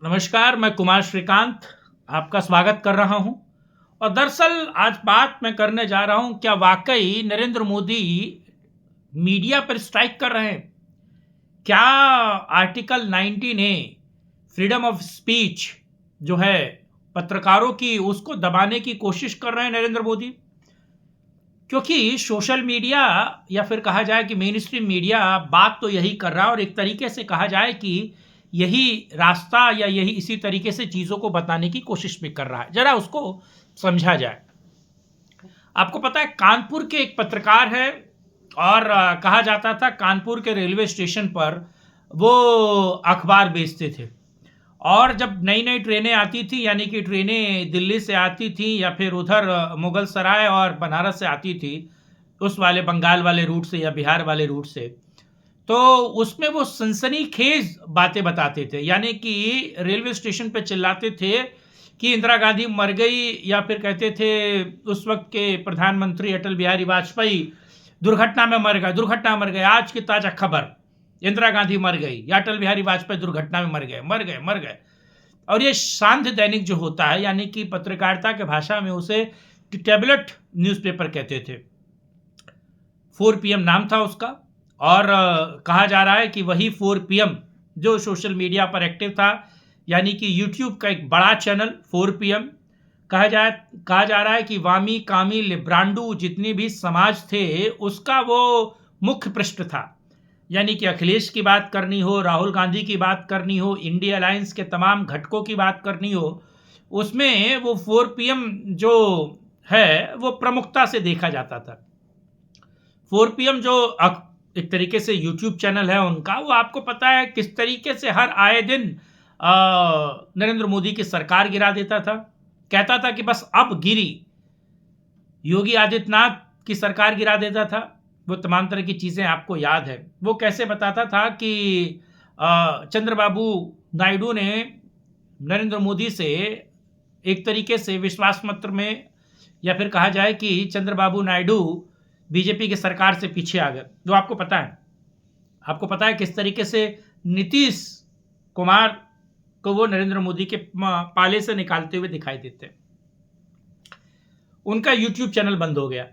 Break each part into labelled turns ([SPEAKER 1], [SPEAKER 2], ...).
[SPEAKER 1] नमस्कार, मैं कुमार श्रीकांत आपका स्वागत कर रहा हूं। और दरअसल आज बात मैं करने जा रहा हूं, क्या वाकई नरेंद्र मोदी मीडिया पर स्ट्राइक कर रहे हैं? क्या article 19 A freedom of speech जो है पत्रकारों की, उसको दबाने की कोशिश कर रहे हैं नरेंद्र मोदी? क्योंकि सोशल मीडिया या फिर कहा जाए कि मेन स्ट्रीम मीडिया बात तो यही कर रहा है, और एक तरीके से कहा जाए कि यही रास्ता या यही इसी तरीके से चीज़ों को बताने की कोशिश भी कर रहा है। जरा उसको समझा जाए। आपको पता है, कानपुर के एक पत्रकार है, और कहा जाता था कानपुर के रेलवे स्टेशन पर वो अखबार बेचते थे। और जब नई नई ट्रेनें आती थी, यानी कि ट्रेनें दिल्ली से आती थी या फिर उधर मुगल सराय और बनारस से आती थी, उस वाले बंगाल वाले रूट से या बिहार वाले रूट से, तो उसमें वो सनसनीखेज बातें बताते थे। यानी कि रेलवे स्टेशन पे चिल्लाते थे कि इंदिरा गांधी मर गई, या फिर कहते थे उस वक्त के प्रधानमंत्री अटल बिहारी वाजपेयी दुर्घटना में मर गए, दुर्घटना में मर गए, आज की ताजा खबर, इंदिरा गांधी मर गई या अटल बिहारी वाजपेयी दुर्घटना में मर गए, मर गए, मर गए। और ये सांध्य दैनिक जो होता है, यानी कि पत्रकारिता के भाषा में उसे टैबलेट न्यूज़पेपर कहते थे। 4 PM नाम था उसका। और कहा जा रहा है कि वही 4 PM जो सोशल मीडिया पर एक्टिव था, यानी कि यूट्यूब का एक बड़ा चैनल 4 PM, कहा जा रहा है कि वामी कामी लिब्रांडू जितनी भी समाज थे, उसका वो मुख्य पृष्ठ था। यानी कि अखिलेश की बात करनी हो, राहुल गांधी की बात करनी हो, इंडिया अलायंस के तमाम घटकों की बात करनी हो, उसमें वो 4 PM जो है वो प्रमुखता से देखा जाता था। 4 PM जो एक तरीके से यूट्यूब चैनल है उनका, वो आपको पता है किस तरीके से हर आए दिन नरेंद्र मोदी की सरकार गिरा देता था। कहता था कि बस अब गिरी, योगी आदित्यनाथ की सरकार गिरा देता था। वो तमाम तरह की चीज़ें आपको याद है। वो कैसे बताता था कि चंद्रबाबू नायडू ने नरेंद्र मोदी से एक तरीके से विश्वास पत्र में, या फिर कहा जाए कि चंद्रबाबू नायडू बीजेपी की सरकार से पीछे आ गए। जो आपको पता है किस तरीके से नीतीश कुमार को वो नरेंद्र मोदी के पाले से निकालते हुए दिखाई देते हैं। उनका यूट्यूब चैनल बंद हो गया।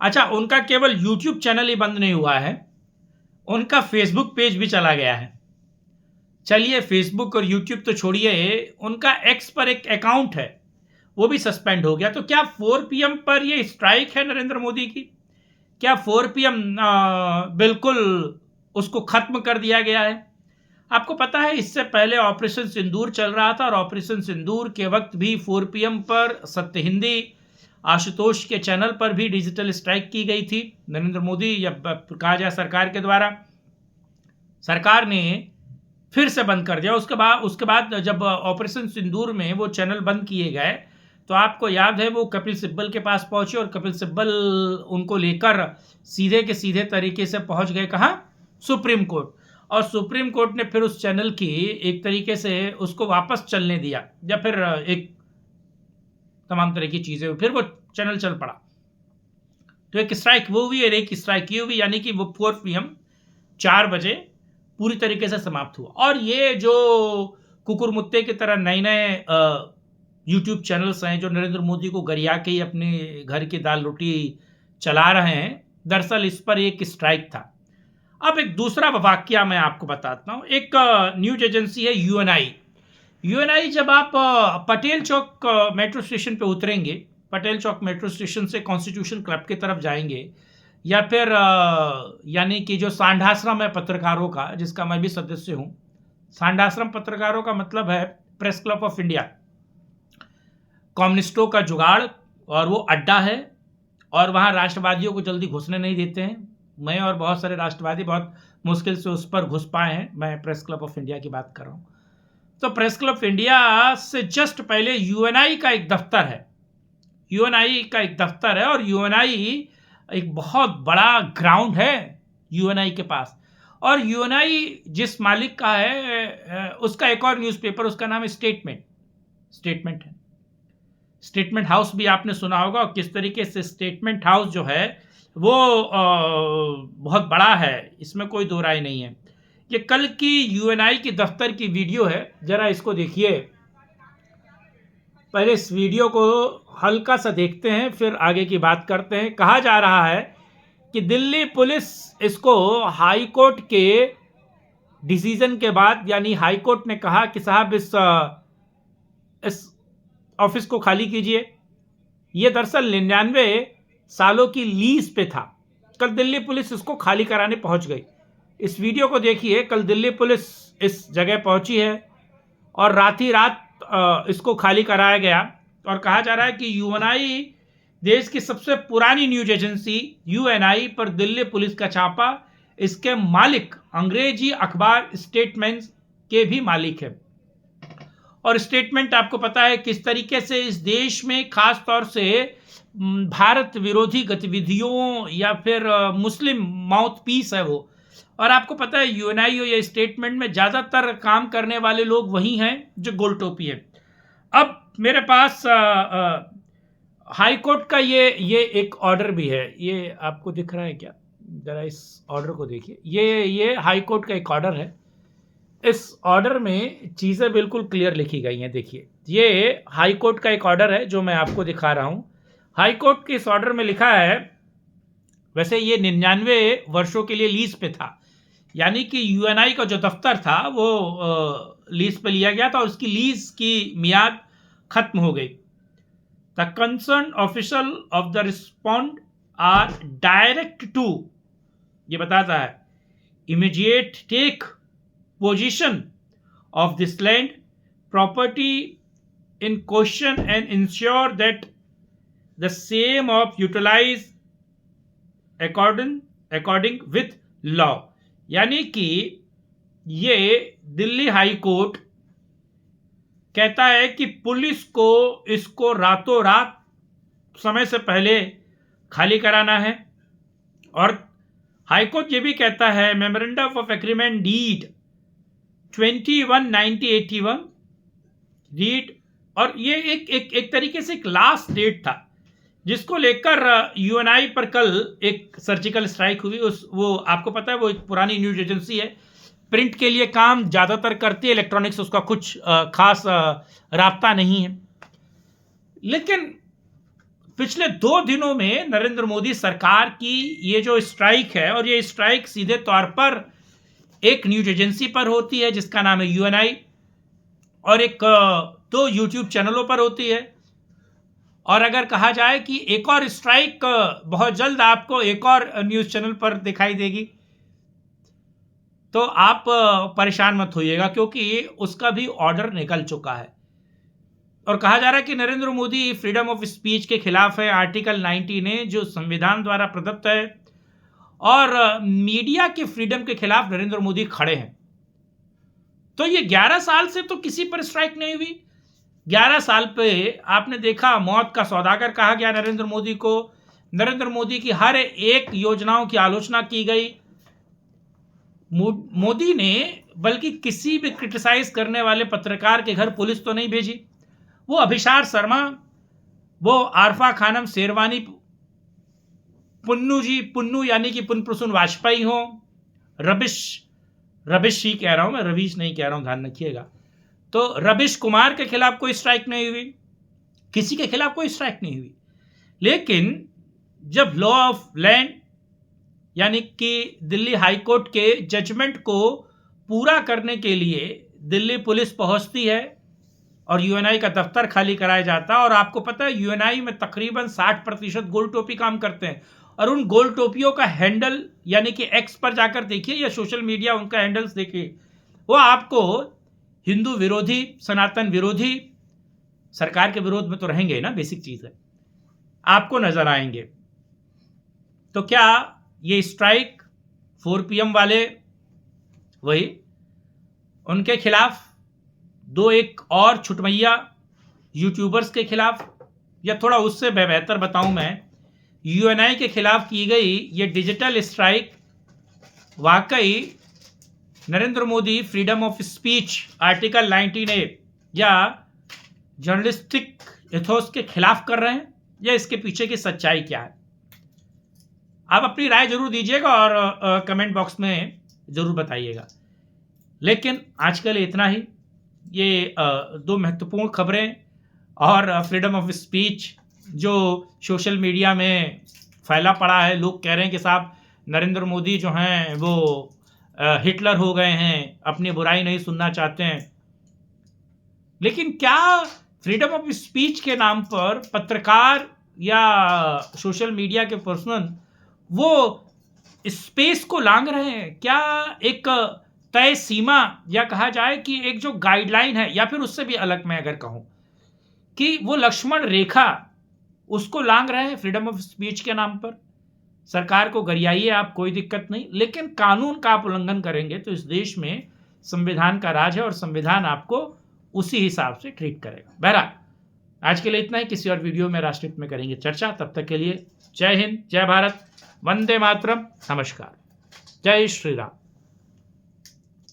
[SPEAKER 1] अच्छा, उनका केवल यूट्यूब चैनल ही बंद नहीं हुआ है, उनका फेसबुक पेज भी चला गया है। चलिए, फेसबुक और यूट्यूब तो छोड़िए, उनका एक्स पर एक अकाउंट है, वो भी सस्पेंड हो गया। तो क्या 4 PM पर ये स्ट्राइक है नरेंद्र मोदी की? क्या 4 PM बिल्कुल उसको खत्म कर दिया गया है? आपको पता है, इससे पहले ऑपरेशन सिंदूर चल रहा था, और ऑपरेशन सिंदूर के वक्त भी 4 PM पर सत्य हिंदी, आशुतोष के चैनल पर भी डिजिटल स्ट्राइक की गई थी नरेंद्र मोदी या कहा जाए सरकार के द्वारा। सरकार ने फिर से बंद कर दिया। उसके बाद जब ऑपरेशन सिंदूर में वो चैनल बंद किए गए, तो आपको याद है वो कपिल सिब्बल के पास पहुंचे, और कपिल सिब्बल उनको लेकर सीधे के सीधे तरीके से पहुंच गए कहाँ? Supreme court. और सुप्रीम कोर्ट ने फिर उस चैनल की एक तरीके से उसको वापस चलने दिया, या फिर एक तमाम तरह की चीज़ें, फिर वो चैनल चल पड़ा। तो एक स्ट्राइक वो हुई और एक स्ट्राइक ये हुई, यानी कि वो 4 PM 4 बजे पूरी तरीके से समाप्त हुआ। और ये जो कुकुरमुत्ते की तरह नए नए यूट्यूब चैनल्स हैं जो नरेंद्र मोदी को गरिया के ही अपने घर की दाल रोटी चला रहे हैं, दरअसल इस पर एक स्ट्राइक था। अब एक दूसरा वाकया मैं आपको बताता हूँ। एक न्यूज एजेंसी है यूएनआई। जब आप पटेल चौक मेट्रो स्टेशन पे उतरेंगे, पटेल चौक मेट्रो स्टेशन से कॉन्स्टिट्यूशन क्लब की तरफ जाएंगे, या फिर यानी कि जो सांडाश्रम है पत्रकारों का, जिसका मैं भी सदस्य हूँ। सांडाश्रम पत्रकारों का मतलब है प्रेस क्लब ऑफ इंडिया, कम्युनिस्टों का जुगाड़, और वो अड्डा है, और वहाँ राष्ट्रवादियों को जल्दी घुसने नहीं देते हैं। मैं और बहुत सारे राष्ट्रवादी बहुत मुश्किल से उस पर घुस पाए हैं। मैं प्रेस क्लब ऑफ इंडिया की बात कर रहा हूँ। तो प्रेस क्लब ऑफ इंडिया से जस्ट पहले यूएनआई का एक दफ्तर है, और यूएनआई एक बहुत बड़ा ग्राउंड है यूएनआई के पास। और यूएनआई जिस मालिक का है, उसका एक और न्यूज़पेपर, उसका नाम है स्टेटमेंट है। स्टेटमेंट हाउस भी आपने सुना होगा, और किस तरीके से स्टेटमेंट हाउस जो है वो बहुत बड़ा है, इसमें कोई दो राय नहीं है। ये कल की यूएनआई की दफ्तर की वीडियो है, जरा इसको देखिए। पहले इस वीडियो को हल्का सा देखते हैं, फिर आगे की बात करते हैं। कहा जा रहा है कि दिल्ली पुलिस इसको हाई कोर्ट के डिसीजन के बाद, यानी हाई कोर्ट ने कहा कि साहब इस ऑफिस को खाली कीजिए। ये दरअसल 99 सालों की लीज पे था। कल दिल्ली पुलिस इसको खाली कराने पहुंच गई। इस वीडियो को देखिए। कल दिल्ली पुलिस इस जगह पहुंची है और रात ही रात इसको खाली कराया गया। और कहा जा रहा है कि यूएनआई, देश की सबसे पुरानी न्यूज एजेंसी यूएनआई पर दिल्ली पुलिस का छापा। इसके मालिक अंग्रेजी अखबार स्टेटमेंट्स के भी मालिक है। और स्टेटमेंट आपको पता है किस तरीके से इस देश में खास तौर से भारत विरोधी गतिविधियों या फिर मुस्लिम माउथ पीस है वो। और आपको पता है यूएनआई या स्टेटमेंट में ज़्यादातर काम करने वाले लोग वही हैं जो गोल टोपी है। अब मेरे पास हाई कोर्ट का ये एक ऑर्डर भी है। ये आपको दिख रहा है क्या? जरा इस ऑर्डर को देखिए। ये हाई कोर्ट का एक ऑर्डर है। इस ऑर्डर में चीज़ें बिल्कुल क्लियर लिखी गई हैं। देखिए, ये हाई कोर्ट का एक ऑर्डर है जो मैं आपको दिखा रहा हूँ। हाई कोर्ट के इस ऑर्डर में लिखा है, वैसे ये 99 वर्षों के लिए लीज पे था, यानी कि यूएनआई का जो दफ्तर था वो लीज पे लिया गया था और उसकी लीज की मियाद खत्म हो गई। The concern official of the respond are direct to, ये बताता है, immediate take position of this land property in question and ensure that the same of utilize according with law. यानी कि ये दिल्ली हाई कोर्ट कहता है कि पुलिस को इसको रातों रात समय से पहले खाली कराना है। और हाई कोर्ट ये भी कहता है, memorandum of agreement deed 21/90/81 deed, और ये एक तरीके से एक लास्ट डेट था जिसको लेकर यूएनआई पर कल एक सर्जिकल स्ट्राइक हुई। वो आपको पता है वो एक पुरानी न्यूज एजेंसी है, प्रिंट के लिए काम ज़्यादातर करती है, इलेक्ट्रॉनिक्स उसका कुछ खास राब्ता नहीं है। लेकिन पिछले 2 दिनों में नरेंद्र मोदी सरकार की ये जो स्ट्राइक है, और ये स्ट्राइक सीधे तौर पर एक न्यूज एजेंसी पर होती है जिसका नाम है यूएनआई, और एक 2 यूट्यूब चैनलों पर होती है। और अगर कहा जाए कि एक और स्ट्राइक बहुत जल्द आपको एक और न्यूज़ चैनल पर दिखाई देगी, तो आप परेशान मत होइएगा क्योंकि उसका भी ऑर्डर निकल चुका है। और कहा जा रहा है कि Narendra Modi freedom of speech के खिलाफ है, आर्टिकल 19 है जो संविधान द्वारा प्रदत्त है, और मीडिया के फ्रीडम के खिलाफ नरेंद्र मोदी खड़े हैं। तो ये 11 साल से तो किसी पर स्ट्राइक नहीं हुई। 11 साल पे आपने देखा मौत का सौदागर कहा गया नरेंद्र मोदी को। नरेंद्र मोदी की हर एक योजनाओं की आलोचना की गई। मोदी ने बल्कि किसी भी क्रिटिसाइज करने वाले पत्रकार के घर पुलिस तो नहीं भेजी। वो अभिसार शर्मा, वो आरफा खानम शेरवानी, पुन्नू यानी कि पुन प्रसून वाजपेयी हो, रबिश ही कह रहा हूं मैं, रवीश नहीं कह रहा हूं, ध्यान रखिएगा। तो रविश कुमार के खिलाफ कोई स्ट्राइक नहीं हुई, किसी के खिलाफ कोई स्ट्राइक नहीं हुई। लेकिन जब लॉ ऑफ लैंड यानी कि दिल्ली हाई कोर्ट के जजमेंट को पूरा करने के लिए दिल्ली पुलिस पहुंचती है और यूएनआई का दफ्तर खाली कराया जाता है। और आपको पता है यूएनआई में तकरीबन 60% गोल टोपी काम करते हैं। और उन गोल टोपियों का हैंडल यानी कि एक्स पर जाकर देखिए या सोशल मीडिया उनका हैंडल्स देखिए, वो आपको हिंदू विरोधी, सनातन विरोधी, सरकार के विरोध में तो रहेंगे ना, बेसिक चीज है, आपको नजर आएंगे। तो क्या ये स्ट्राइक 4 PM वाले वही उनके खिलाफ 2-1 और छुटमैया यूट्यूबर्स के खिलाफ, या थोड़ा उससे बेहतर बताऊं मैं, यूएनआई के खिलाफ की गई ये डिजिटल स्ट्राइक वाकई Narendra Modi freedom of speech article 19A या जर्नलिस्टिक एथोस के खिलाफ कर रहे हैं, या इसके पीछे की सच्चाई क्या है? आप अपनी राय जरूर दीजिएगा और कमेंट बॉक्स में जरूर बताइएगा। लेकिन आज के लिए इतना ही। ये दो महत्वपूर्ण खबरें और फ्रीडम ऑफ स्पीच जो सोशल मीडिया में फैला पड़ा है। लोग कह रहे हैं कि साहब नरेंद्र मोदी जो हैं वो हिटलर हो गए हैं, अपनी बुराई नहीं सुनना चाहते हैं। लेकिन क्या फ्रीडम ऑफ स्पीच के नाम पर पत्रकार या सोशल मीडिया के पर्सन वो स्पेस को लांघ रहे हैं? क्या एक तय सीमा या कहा जाए कि एक जो गाइडलाइन है, या फिर उससे भी अलग मैं अगर कहूं कि वो लक्ष्मण रेखा, उसको लांघ रहे हैं फ्रीडम ऑफ स्पीच के नाम पर? सरकार को गरियाइए आप, कोई दिक्कत नहीं, लेकिन कानून का आप उल्लंघन करेंगे तो इस देश में संविधान का राज है और संविधान आपको उसी हिसाब से ट्रीट करेगा। बहरहाल आज के लिए इतना ही। किसी और वीडियो में राष्ट्रहित में करेंगे चर्चा। तब तक के लिए जय हिंद, जय भारत, वंदे मातरम, नमस्कार, जय श्री राम।